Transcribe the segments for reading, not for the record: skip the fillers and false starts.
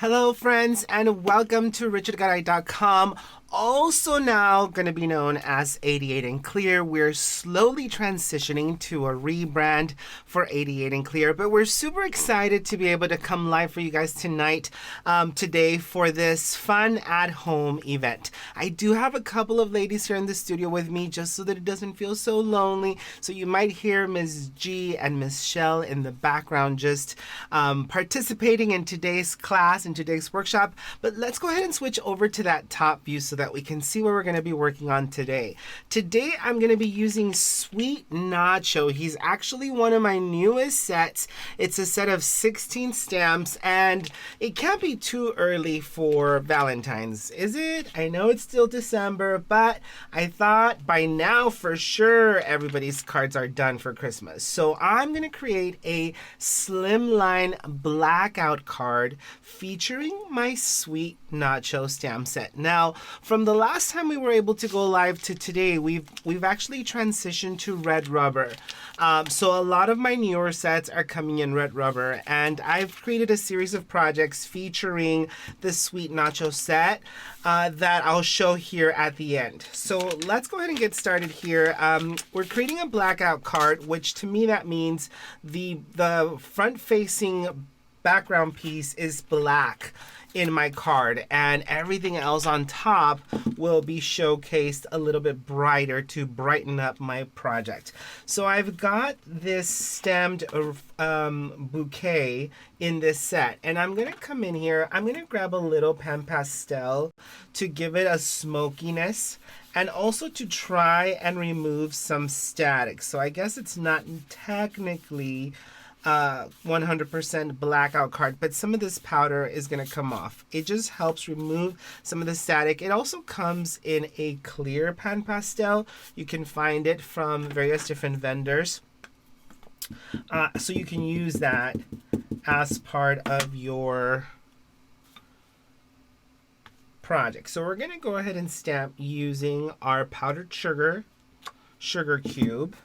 Hello friends and welcome to 𝐒𝐿𝐴𝐳𝐻𝐷guy.com, also now going to be known as 𝐂𝐸𝐸 and 𝐂𝐸𝐸. We're slowly transitioning to a rebrand for 𝐂𝐸𝐸 and 𝐂𝐸𝐸, but we're super excited to be able to come live for you guys today for this fun at-home event. I do have a couple of ladies here in the studio with me just so that it doesn't feel so lonely. So you might hear Ms. G and Ms. Shell in the background just participating in today's class, in today's workshop. But let's go ahead and switch over to that top view so that we can see what we're going to be working on today. Today I'm going to be using Sweet Nacho. He's actually one of my newest sets. It's a set of 16 stamps, and it can't be too early for Valentine's, is it? I know it's still December, but I thought by now for sure everybody's cards are done for Christmas. So I'm going to create a Slimline blackout card featuring my Sweet Nacho stamp set. Now, from the last time we were able to go live to today, we've actually transitioned to red rubber. So a lot of my newer sets are coming in red rubber, and I've created a series of projects featuring the Sweet Nacho set that I'll show here at the end. So let's go ahead and get started here. We're creating a blackout card, which to me that means the front-facing background piece is black in my card, and everything else on top will be showcased a little bit brighter to brighten up my project. So I've got this stemmed bouquet in this set, and I'm gonna come in here, I'm gonna grab a little pan pastel to give it a smokiness and also to try and remove some static. So I guess it's not technically 100% blackout card, but some of this powder is going to come off. It just helps remove some of the static. It also comes in a clear pan pastel. You can find it from various different vendors. So you can use that as part of your project. So we're going to go ahead and stamp using our powdered sugar cube.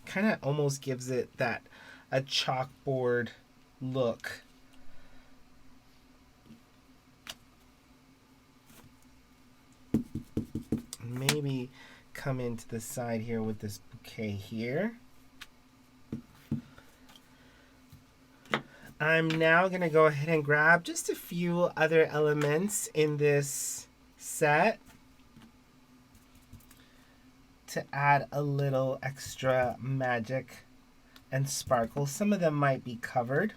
Kind of almost gives it a chalkboard look. Maybe come into the side here with this bouquet here. I'm now going to go ahead and grab just a few other elements in this set to add a little extra magic and sparkle. Some of them might be covered.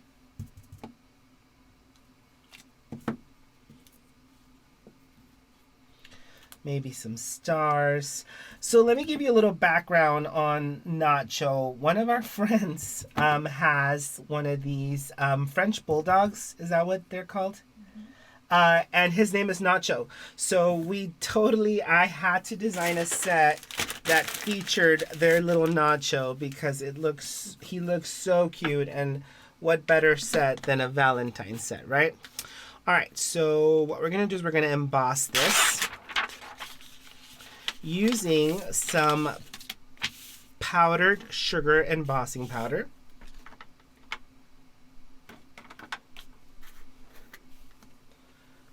Maybe some stars. So let me give you a little background on Nacho. One of our friends has one of these French bulldogs. Is that what they're called? And his name is Nacho. So I had to design a set that featured their little Nacho because he looks so cute, and what better set than a Valentine set, right? All right, so what we're gonna do is we're gonna emboss this using some powdered sugar embossing powder.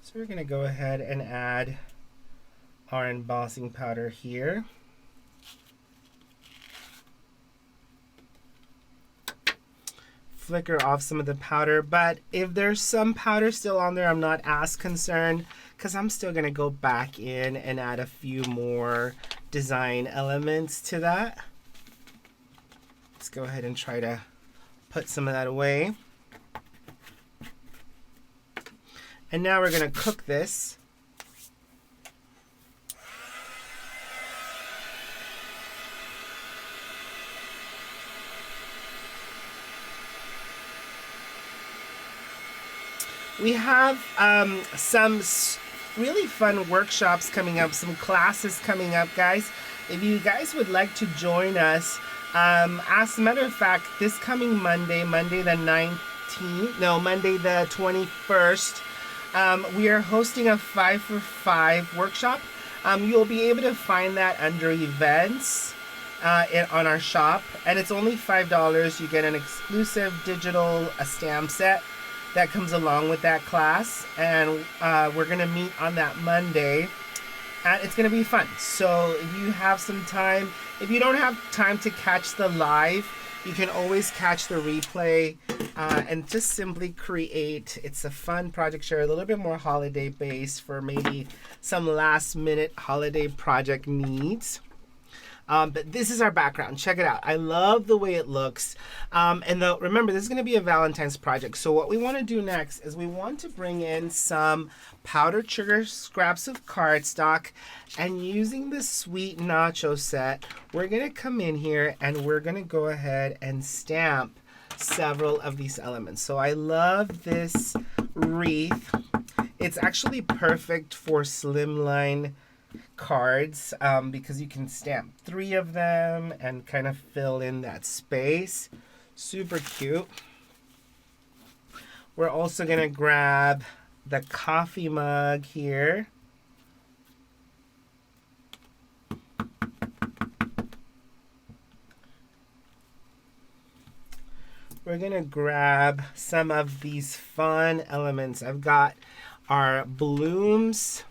So we're gonna go ahead and add our embossing powder here. Flicker off some of the powder, but if there's some powder still on there, I'm not as concerned because I'm still gonna go back in and add a few more design elements to that. Let's go ahead and try to put some of that away. And now we're gonna cook this. We have some really fun workshops coming up, some classes coming up, guys. If you guys would like to join us, as a matter of fact, this coming Monday the 21st, we are hosting a 5 for 5 workshop. You'll be able to find that under events. on our shop, and it's only $5. You get an exclusive digital stamp set that comes along with that class, and we're gonna meet on that Monday, and it's gonna be fun. So if you have some time, if you don't have time to catch the live, you can always catch the replay and just simply create. It's a fun project share, a little bit more holiday based for maybe some last minute holiday project needs. But this is our background. Check it out. I love the way it looks. Remember, this is going to be a Valentine's project. So what we want to do next is we want to bring in some powdered sugar scraps of cardstock, and using the Sweet Nacho set, we're going to come in here and we're going to go ahead and stamp several of these elements. So I love this wreath. It's actually perfect for Slimline cards because you can stamp 3 of them and kind of fill in that space. Super cute. We're also going to grab the coffee mug here. We're going to grab some of these fun elements. I've got our blooms,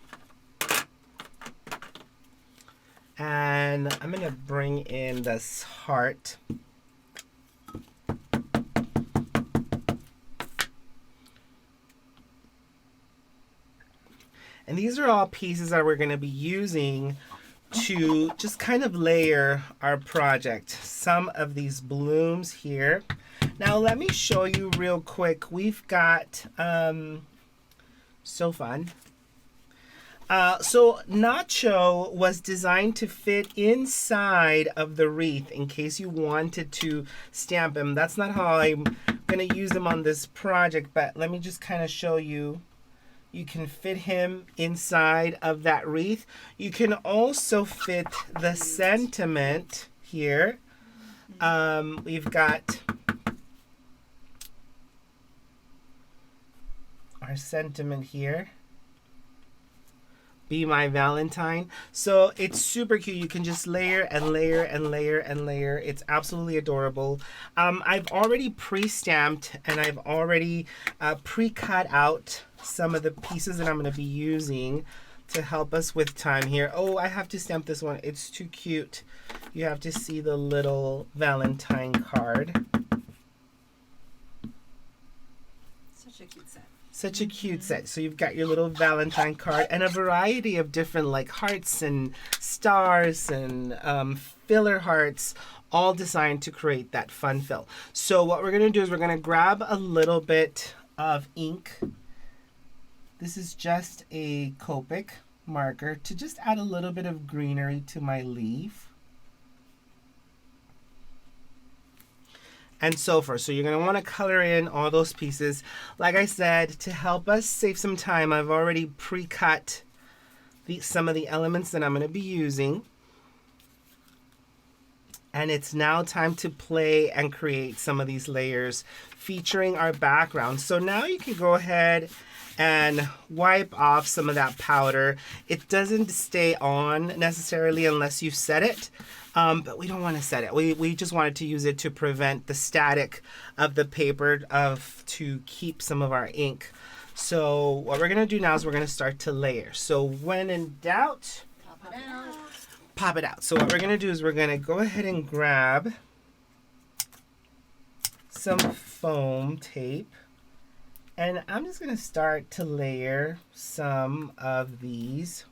and I'm going to bring in this heart. And these are all pieces that we're going to be using to just kind of layer our project. Some of these blooms here. Now let me show you real quick. We've got, so fun. So Nacho was designed to fit inside of the wreath in case you wanted to stamp him. That's not how I'm going to use them on this project, but let me just kind of show you. You can fit him inside of that wreath. You can also fit the sentiment here. We've got our sentiment here. Be my Valentine. So it's super cute. You can just layer and layer and layer and layer. It's absolutely adorable. I've already pre-stamped and I've already pre-cut out some of the pieces that I'm going to be using to help us with time here. Oh, I have to stamp this one. It's too cute. You have to see the little Valentine card. Such a cute set. Such a cute set. So you've got your little Valentine card and a variety of different like hearts and stars and filler hearts, all designed to create that fun fill. So what we're going to do is we're going to grab a little bit of ink. This is just a Copic marker to just add a little bit of greenery to my leaf. And so forth. So you're going to want to color in all those pieces. Like I said, to help us save some time, I've already pre-cut some of the elements that I'm going to be using. And it's now time to play and create some of these layers featuring our background. So now you can go ahead and wipe off some of that powder. It doesn't stay on necessarily unless you set it. But we don't want to set it. We just wanted to use it to prevent the static of the paper to keep some of our ink. So what we're going to do now is we're going to start to layer. So when in doubt, Pop it out. pop it out. So what we're going to do is we're going to go ahead and grab some foam tape. And I'm just going to start to layer some of these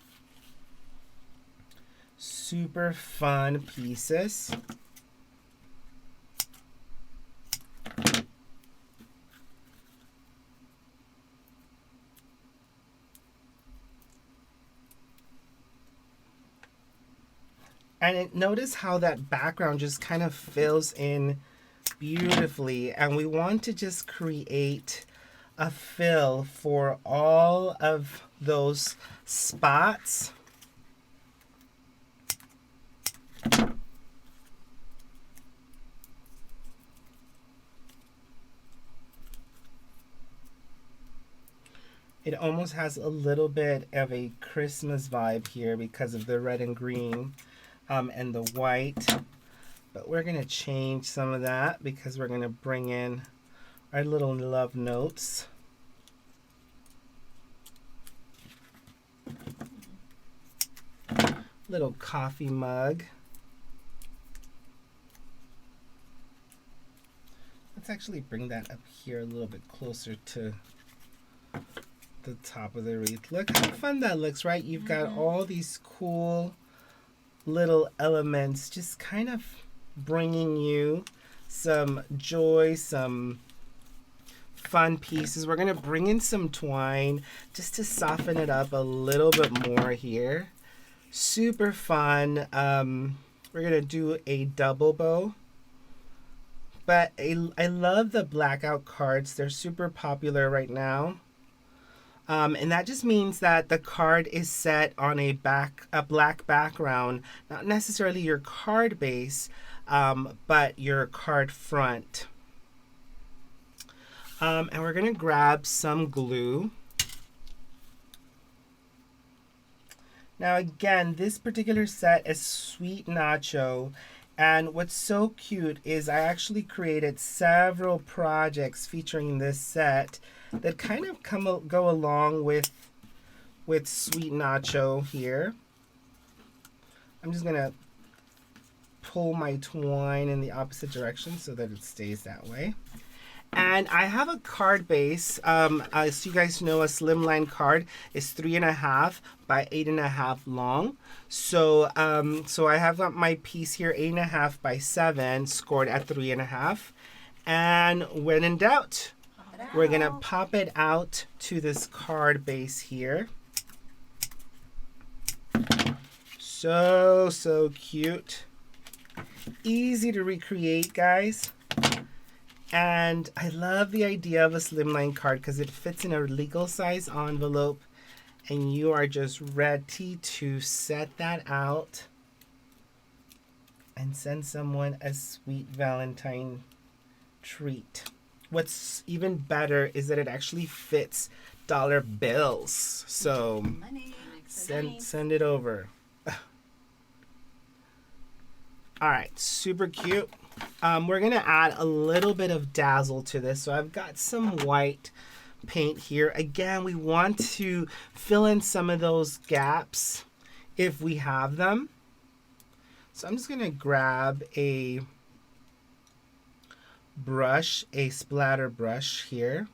super fun pieces. And notice how that background just kind of fills in beautifully. And we want to just create a fill for all of those spots. It almost has a little bit of a Christmas vibe here because of the red and green and the white. But we're going to change some of that because we're going to bring in our little love notes. Little coffee mug. Let's actually bring that up here a little bit closer to the top of the wreath. Look how fun that looks, right? You've got all these cool little elements just kind of bringing you some joy, some fun pieces. We're going to bring in some twine just to soften it up a little bit more here. Super fun. We're going to do a double bow. But I love the blackout cards. They're super popular right now. And that just means that the card is set on a black background, not necessarily your card base, but your card front. And we're going to grab some glue. Now again, this particular set is Sweet Nacho. And what's so cute is I actually created several projects featuring this set that kind of go along with Sweet Nacho here. I'm just gonna pull my twine in the opposite direction so that it stays that way. And I have a card base. As you guys know, a Slimline card is 3.5 by 8.5 long. So I have got my piece here 8.5 by 7, scored at 3.5. And when in doubt, we're gonna pop it out to this card base here. So cute. Easy to recreate, guys. And I love the idea of a Slimline card because it fits in a legal size envelope and you are just ready to set that out and send someone a sweet Valentine treat. What's even better is that it actually fits dollar bills. So send it over. All right, super cute. We're gonna add a little bit of dazzle to this. So I've got some white paint here. Again, we want to fill in some of those gaps if we have them. So I'm just gonna grab a brush, a splatter brush here.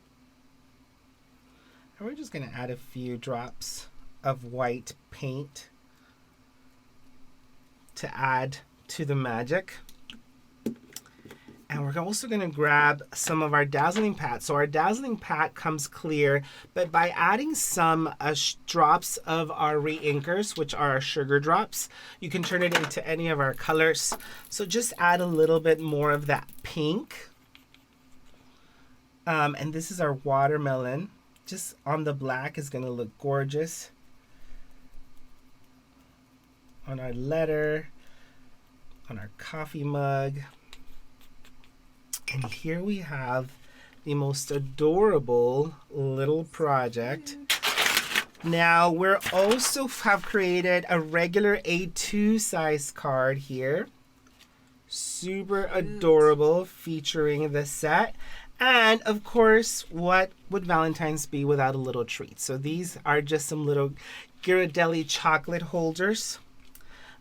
And we're just gonna add a few drops of white paint to add to the magic. And we're also going to grab some of our dazzling pat. So our dazzling pat comes clear, but by adding some drops of our re-inkers, which are our sugar drops, you can turn it into any of our colors. So just add a little bit more of that pink. And this is our watermelon. Just on the black is going to look gorgeous. On our letter, on our coffee mug. And here we have the most adorable little project. Now we're also have created a regular A2 size card here. Super adorable, featuring the set. And of course, what would Valentine's be without a little treat? So these are just some little Ghirardelli chocolate holders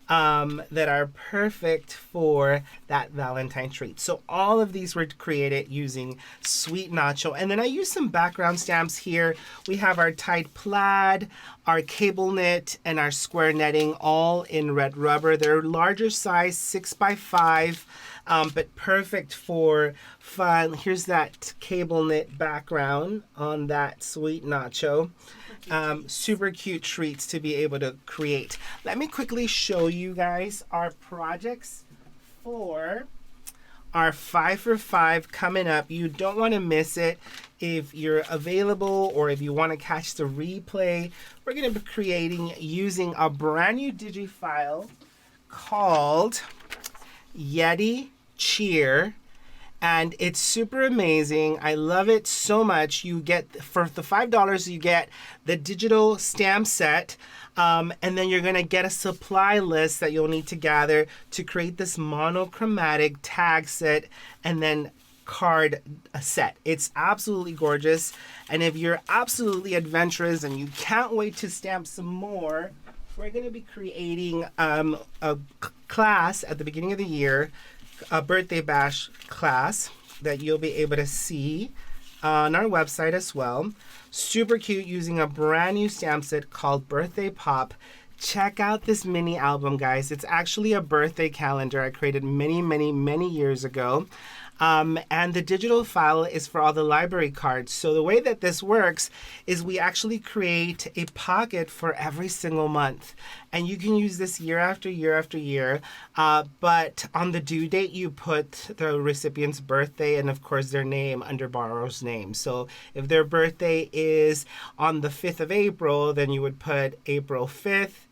that are perfect for that Valentine treat. So all of these were created using Sweet Nacho. And then I used some background stamps here. We have our tight plaid, our cable knit, and our square netting all in red rubber. They're larger size, 6x5, but perfect for fun. Here's that cable knit background on that Sweet Nacho. Super cute treats to be able to create. Let me quickly show you guys our projects for our 5 for 5 coming up. You don't want to miss it. If you're available or if you want to catch the replay, we're going to be creating using a brand new digifile called Yeti Cheer. and it's super amazing. I love it so much. You get, for the $5, you get the digital stamp set, and then you're gonna get a supply list that you'll need to gather to create this monochromatic tag set and then card set. It's absolutely gorgeous. And if you're absolutely adventurous and you can't wait to stamp some more, we're going to be creating a class at the beginning of the year, a birthday bash class that you'll be able to see on our website as well. Super cute, using a brand new stamp set called Birthday Pop. Check out this mini album, guys. It's actually a birthday calendar I created many years ago. And the digital file is for all the library cards. So the way that this works is we actually create a pocket for every single month. And you can use this year after year after year. But on the due date, you put the recipient's birthday and, of course, their name under borrower's name. So if their birthday is on the 5th of April, then you would put April 5th,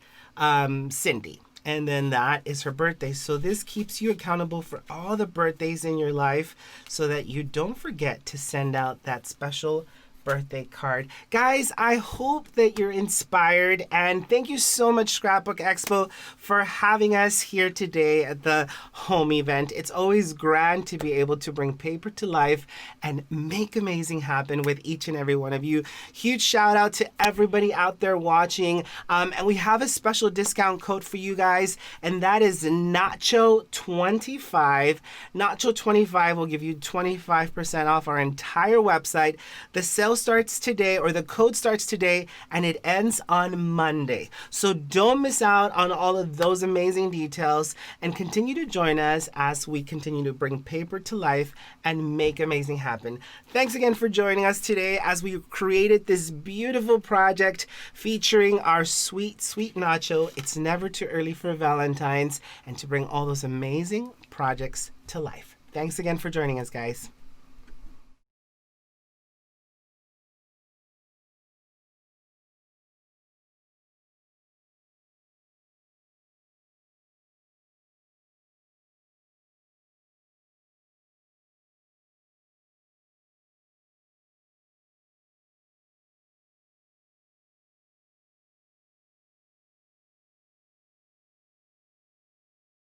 Cindy. And then that is her birthday. So this keeps you accountable for all the birthdays in your life so that you don't forget to send out that special birthday card. Guys, I hope that you're inspired, and thank you so much, Scrapbook Expo, for having us here today at the home event. It's always grand to be able to bring paper to life and make amazing happen with each and every one of you. Huge shout out to everybody out there watching, and we have a special discount code for you guys, and that is 𝐒𝐄25. 𝐒𝐄25 will give you 25% off our entire website. The sale starts today, or the code starts today, and it ends on Monday. So don't miss out on all of those amazing details, and continue to join us as we continue to bring paper to life and make amazing happen. Thanks again for joining us today as we created this beautiful project featuring our sweet Nacho. It's never too early for Valentine's, and to bring all those amazing projects to life. Thanks again for joining us, guys.